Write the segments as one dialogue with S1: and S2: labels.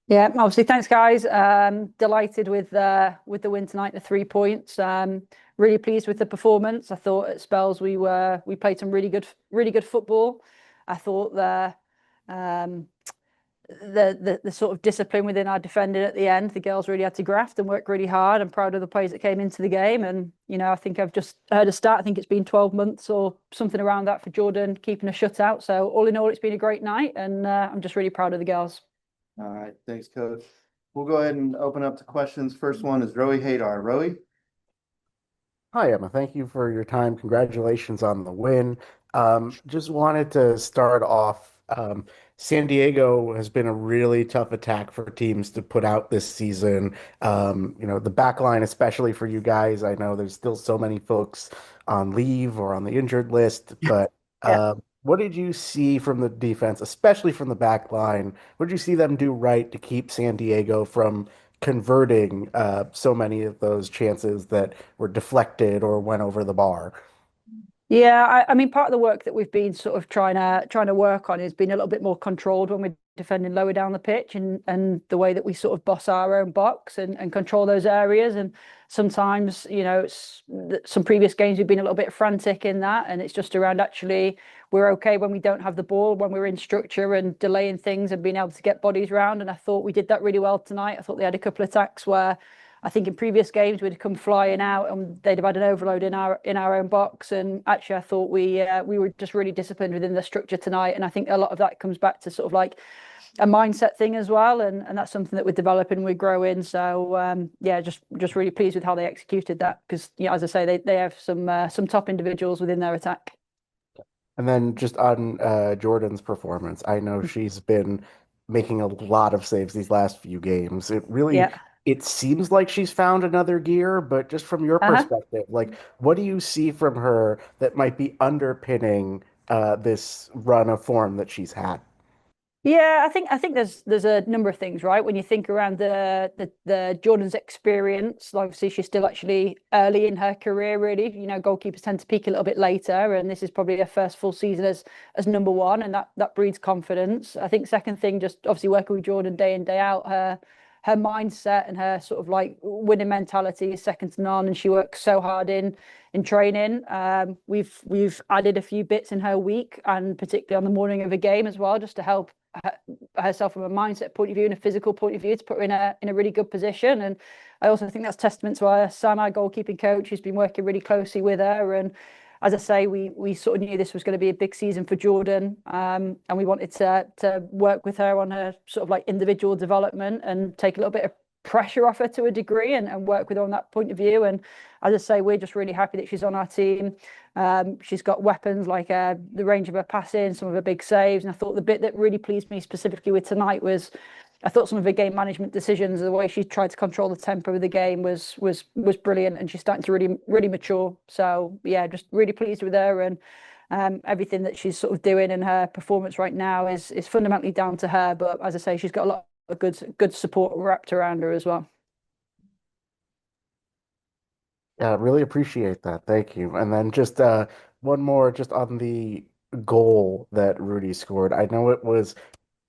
S1: Yeah, obviously, thanks, guys. Delighted with the win tonight, the 3 points. Really pleased with the performance. I thought at spells we played some really good football. I thought um, the sort of discipline within our defending at the end, the girls really had to graft and work really hard. I'm proud of the players that came into the game, and I think I've just heard a stat. I think it's been 12 months or something around that for Jordan keeping a shutout. So all in all, it's been a great night, and I'm just really proud of the girls.
S2: All right, thanks, Coach. We'll go ahead and open up to questions. First one is Roey Hadar. Roey?
S3: Hi, Emma. Thank you for your time. Congratulations on the win. Just wanted to start off. San Diego has been a really tough attack for teams to put out this season. The back line, especially for you guys. I know there's still so many folks on leave or on the injured list, but
S1: Yeah.
S3: what did you see from the defense, especially from the back line? What did you see them do right to keep San Diego from converting so many of those chances that were deflected or went over the bar?
S1: Yeah, I mean, part of the work that we've been sort of trying to work on is being a little bit more controlled when we're defending lower down the pitch, and the way that we sort of boss our own box and control those areas. And sometimes, some previous games we've been a little bit frantic in that, and it's just around actually we're okay when we don't have the ball, when we're in structure and delaying things and being able to get bodies round. And I thought we did that really well tonight. I thought they had a couple of attacks where I think in previous games we'd have come flying out and they'd have had an overload in our own box. And actually, I thought we were just really disciplined within the structure tonight. And I think a lot of that comes back to sort of like a mindset thing as well. And that's something that we're developing, we're growing. So yeah, just really pleased with how they executed that because as I say, they have some top individuals within their attack.
S3: And then just on Jordan's performance, I know she's been making a lot of saves these last few games.
S1: Yeah.
S3: It seems like she's found another gear, but just from your
S1: Uh-huh.
S3: perspective, like what do you see from her that might be underpinning this run of form that she's had?
S1: Yeah, I think there's a number of things, right? When you think around the Jordan's experience, obviously she's still actually early in her career, really. Goalkeepers tend to peak a little bit later, and this is probably her first full season as number one, and that breeds confidence. I think second thing, just obviously working with Jordan day in, day out, her mindset and her sort of like winning mentality is second to none, and she works so hard in training. We've added a few bits in her week, and particularly on the morning of a game as well, just to help herself from a mindset point of view and a physical point of view to put her in a really good position. And I also think that's testament to our Sam, our goalkeeping coach, who's been working really closely with her. And as I say, we sort of knew this was going to be a big season for Jordan, and we wanted to work with her on her sort of like individual development and take a little bit of pressure off her to a degree and work with her on that point of view. And as I say, we're just really happy that she's on our team. She's got weapons like the range of her passing, some of her big saves. And I thought the bit that really pleased me specifically with tonight was I thought some of her game management decisions, the way she tried to control the tempo of the game was brilliant, and she's starting to really mature. So yeah, just really pleased with her, and everything that she's sort of doing in her performance right now is fundamentally down to her. But as I say, she's got a lot of good support wrapped around her as well.
S3: Yeah, really appreciate that. Thank you. And then just one more just on the goal that Rudy scored. I know it was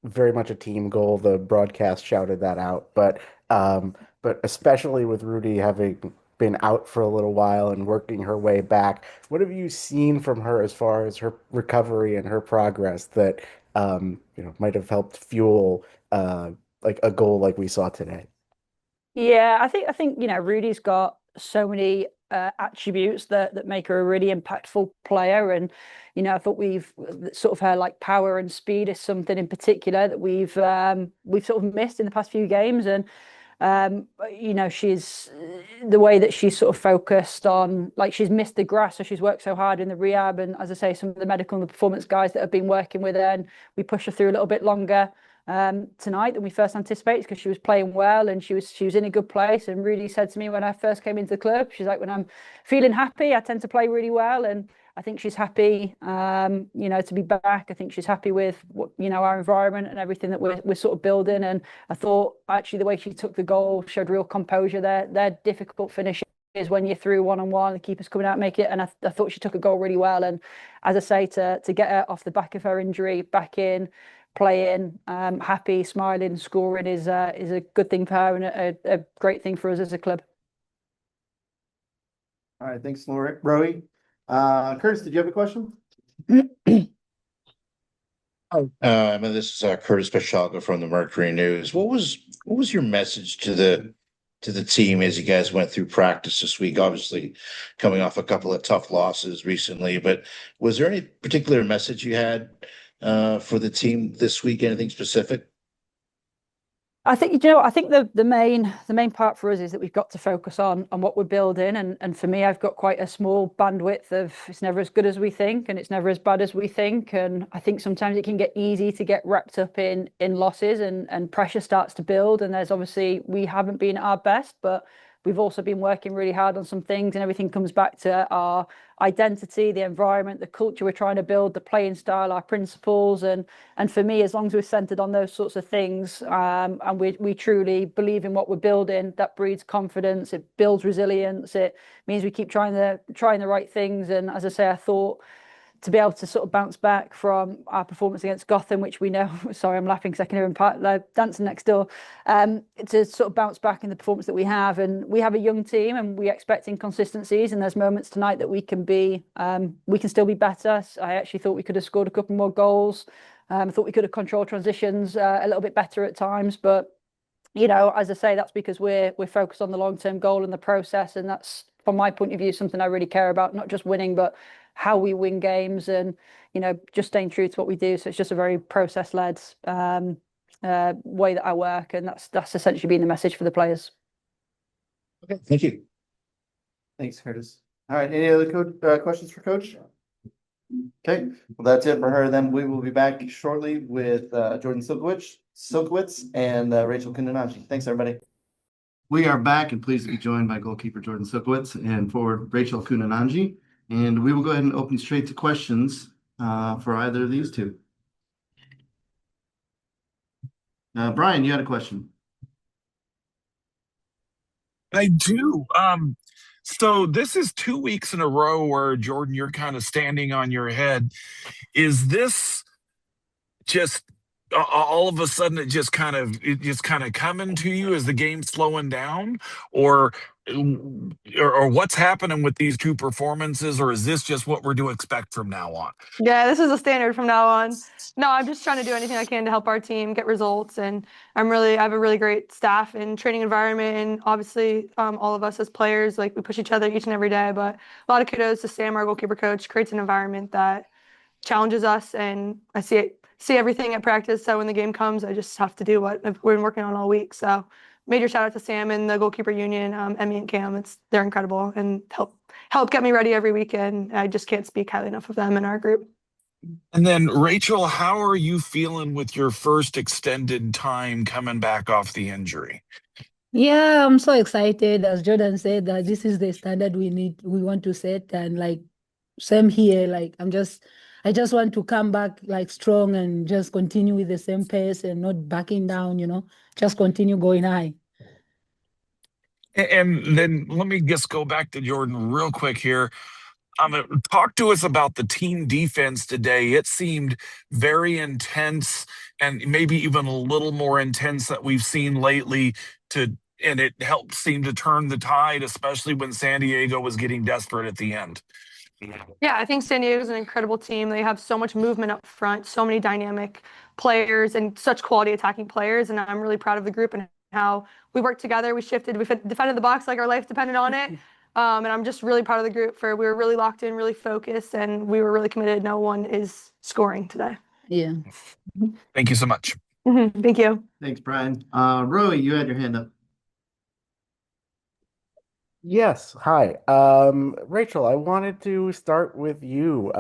S3: very much a team goal. The broadcast shouted that out, but especially with Rudy having been out for a little while and working her way back, what have you seen from her as far as her recovery and her progress that might have helped fuel like a goal like we saw today?
S1: Yeah, I think Rudy's got so many attributes that make her a really impactful player, and I thought we've sort of her like power and speed is something in particular that we've sort of missed in the past few games. And she's the way that she's sort of focused on, like, she's missed the grass, so she's worked so hard in the rehab, and as I say, some of the medical and the performance guys that have been working with her, and we push her through a little bit longer tonight than we first anticipated because she was playing well and she was in a good place. And really said to me when I first came into the club, she's like, when I'm feeling happy, I tend to play really well. And I think she's happy, to be back. I think she's happy with what, our environment and everything that we're sort of building. And I thought actually the way she took the goal showed real composure there. They're difficult finishes when you're through one on one, the keeper's coming out, make it. And I thought she took a goal really well. And as I say, to get her off the back of her injury back in, playing, happy, smiling, scoring is a good thing for her and a great thing for us as a club.
S2: All right, thanks, Rowie. Curtis, did you have a question?
S4: This is Curtis Pashalga from the Mercury News. What was your message to the team as you guys went through practice this week? Obviously, coming off a couple of tough losses recently, but was there any particular message you had for the team this week? Anything specific?
S1: I think, you know, I think the main part for us is that we've got to focus on what we're building. And for me, I've got quite a small bandwidth of it's never as good as we think and it's never as bad as we think. And I think sometimes it can get easy to get wrapped up in losses and pressure starts to build. And there's obviously we haven't been at our best, but we've also been working really hard on some things, and everything comes back to our identity, the environment, the culture we're trying to build, the playing style, our principles. And for me, as long as we're centered on those sorts of things, and we truly believe in what we're building, that breeds confidence, it builds resilience, it means we keep trying the right things. And as I say, I thought to be able to sort of bounce back from our performance against Gotham, which we know, sorry, I'm laughing because I can hear him dancing next door, to sort of bounce back in the performance that we have. And we have a young team and we expect inconsistencies. And there's moments tonight that we can still be better. I actually thought we could have scored a couple more goals. I thought we could have controlled transitions a little bit better at times. But, you know, as I say, that's because we're focused on the long-term goal and the process. And that's, from my point of view, something I really care about, not just winning, but how we win games and, you know, just staying true to what we do. So it's just a very process-led way that I work. And that's essentially been the message for the players.
S4: Okay, thank you.
S2: Thanks, Curtis. All right, any other questions for Coach? Okay, well, that's it for her. Then we will be back shortly with Jordan Silkowitz and Racheal Kundananji. Thanks, everybody. We are back and pleased to be joined by goalkeeper Jordan Silkowitz and forward Racheal Kundananji. And we will go ahead and open straight to questions for either of these two. Brian, you had a question.
S5: I do. So this is 2 weeks in a row where Jordan, you're kind of standing on your head. Is this just all of a sudden it just kind of coming to you as the game's slowing down, or what's happening with these two performances, or is this just what we're to expect from now on?
S6: Yeah, this is a standard from now on. No, I'm just trying to do anything I can to help our team get results, and I have a really great staff and training environment, and obviously all of us as players, like, we push each other each and every day. But a lot of kudos to Sam, our goalkeeper coach, creates an environment that challenges us, and I see everything at practice. So when the game comes, I just have to do what we've been working on all week. So major shout out to Sam and the goalkeeper union, Emmy and Cam. They're incredible and help get me ready every weekend. I just can't speak highly enough of them in our group.
S5: And then Racheal, how are you feeling with your first extended time coming back off the injury?
S7: Yeah, I'm so excited. As Jordan said, that this is the standard we want to set, and like same here. Like I just want to come back like strong and just continue with the same pace and not backing down. Just continue going high.
S5: And then let me just go back to Jordan real quick here. Talk to us about the team defense today. It seemed very intense and maybe even a little more intense that we've seen lately, and it helped seem to turn the tide, especially when San Diego was getting desperate at the end.
S6: Yeah, I think San Diego's an incredible team. They have so much movement up front, so many dynamic players and such quality attacking players. And I'm really proud of the group and how we worked together. We shifted, we defended the box like our life depended on it. And I'm just really proud of the group we were really locked in, really focused, and we were really committed. No one is scoring today.
S7: Yeah.
S5: Thank you so much.
S6: Thank you.
S2: Thanks, Brian. Rowie, you had your hand up.
S3: Yes, hi. Racheal, I wanted to start with you.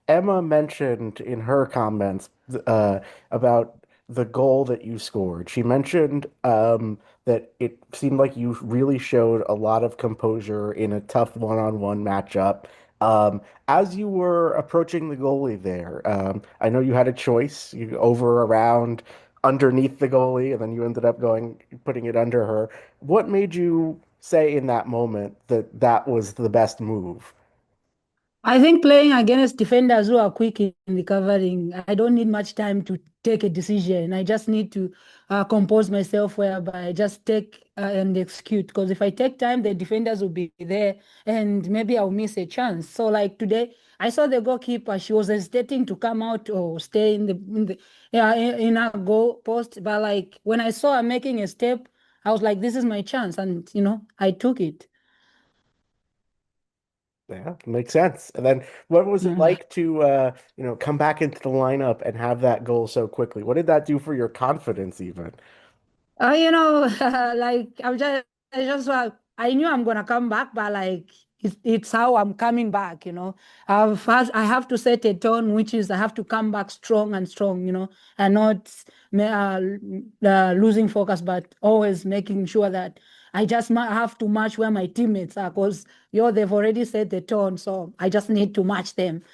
S3: Emma mentioned in her comments about the goal that you scored. She mentioned that it seemed like you really showed a lot of composure in a tough one-on-one matchup. As you were approaching the goalie there, I know you had a choice, you over, around, underneath the goalie, and then you ended up putting it under her. What made you say in that moment that was the best move?
S7: I think playing against defenders who are quick in recovering, I don't need much time to take a decision. I just need to compose myself whereby I just take and execute. Because if I take time, the defenders will be there and maybe I'll miss a chance. So like today, I saw the goalkeeper, she was hesitating to come out or stay in a goal post. But like when I saw her making a step, I was like, this is my chance. And, I took it.
S3: Yeah, makes sense. And then what was it
S7: Yeah.
S3: like to come back into the lineup and have that goal so quickly? What did that do for your confidence even?
S7: Like I knew I'm gonna come back, but like it's how I'm coming back. I have to set a tone, which is I have to come back strong and strong, and not losing focus, but always making sure that I just have to match where my teammates are, because they've already set the tone, so I just need to match them.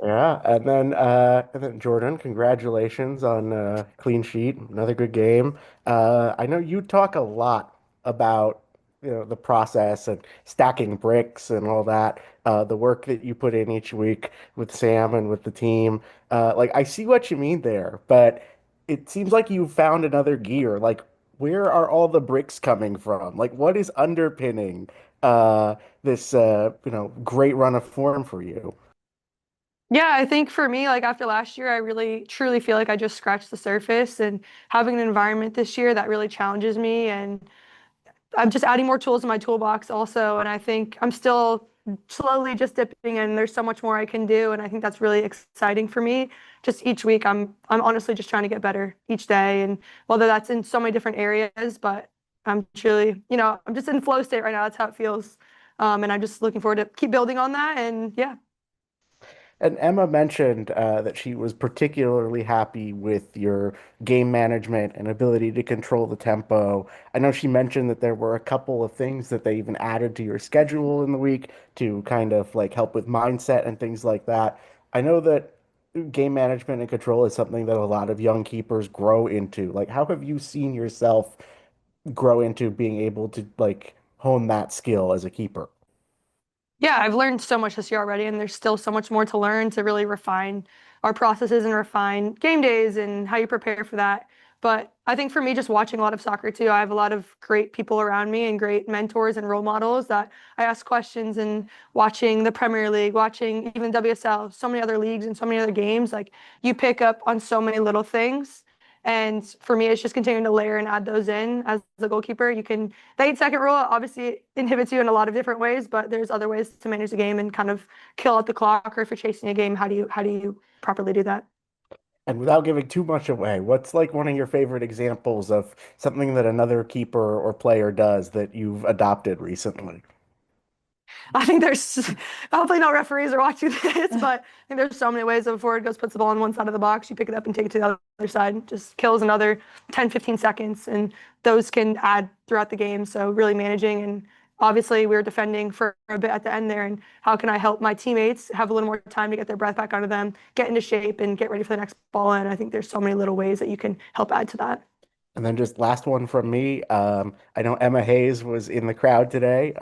S3: Yeah, and then Jordan, congratulations on clean sheet, another good game. I know you talk a lot about the process and stacking bricks and all that, the work that you put in each week with Sam and with the team. Like I see what you mean there, but it seems like you found another gear. Like where are all the bricks coming from? Like what is underpinning this great run of form for you?
S6: Yeah, I think for me, like after last year, I really truly feel like I just scratched the surface, and having an environment this year that really challenges me, and I'm just adding more tools in my toolbox also. And I think I'm still slowly just dipping in. There's so much more I can do, and I think that's really exciting for me. Just each week, I'm honestly just trying to get better each day, and whether that's in so many different areas, but I'm truly, I'm just in flow state right now. That's how it feels. And I'm just looking forward to keep building on that. And yeah.
S3: And Emma mentioned that she was particularly happy with your game management and ability to control the tempo. I know she mentioned that there were a couple of things that they even added to your schedule in the week to kind of like help with mindset and things like that. I know that game management and control is something that a lot of young keepers grow into. Like, how have you seen yourself grow into being able to like hone that skill as a keeper?
S6: Yeah, I've learned so much this year already, and there's still so much more to learn to really refine our processes and refine game days and how you prepare for that. But I think for me, just watching a lot of soccer too, I have a lot of great people around me and great mentors and role models that I ask questions, and watching the Premier League, watching even WSL, so many other leagues and so many other games, like you pick up on so many little things. And for me, it's just continuing to layer and add those in as a goalkeeper. The 8-second rule obviously inhibits you in a lot of different ways, but there's other ways to manage the game and kind of kill out the clock. Or if you're chasing a game, how do you properly do that?
S3: And without giving too much away, what's like one of your favorite examples of something that another keeper or player does that you've adopted recently?
S6: I think there's hopefully no referees are watching this, but I think there's so many ways of forward goes, puts the ball on one side of the box, you pick it up and take it to the other side, just kills another 10, 15 seconds. And those can add throughout the game. So really managing, and obviously we were defending for a bit at the end there. And how can I help my teammates have a little more time to get their breath back under them, get into shape and get ready for the next ball? And I think there's so many little ways that you can help add to that.
S3: And then just last one from me. I know Emma Hayes was in the crowd today.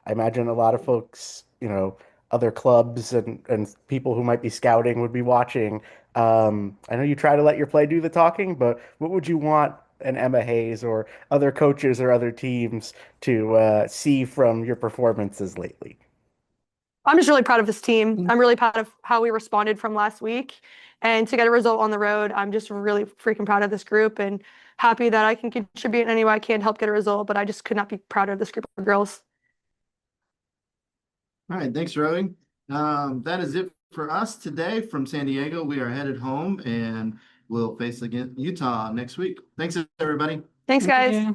S3: I imagine a lot of folks, other clubs and people who might be scouting would be watching. I know you try to let your play do the talking, but what would you want an Emma Hayes or other coaches or other teams to see from your performances lately?
S6: I'm just really proud of this team. I'm really proud of how we responded from last week. And to get a result on the road, I'm just really freaking proud of this group and happy that I can contribute in any way I can to help get a result. But I just could not be prouder of this group of girls.
S2: All right, thanks, Rowan. That is it for us today from San Diego. We are headed home and we'll face again Utah next week. Thanks, everybody.
S6: Thanks, guys.
S7: Yeah.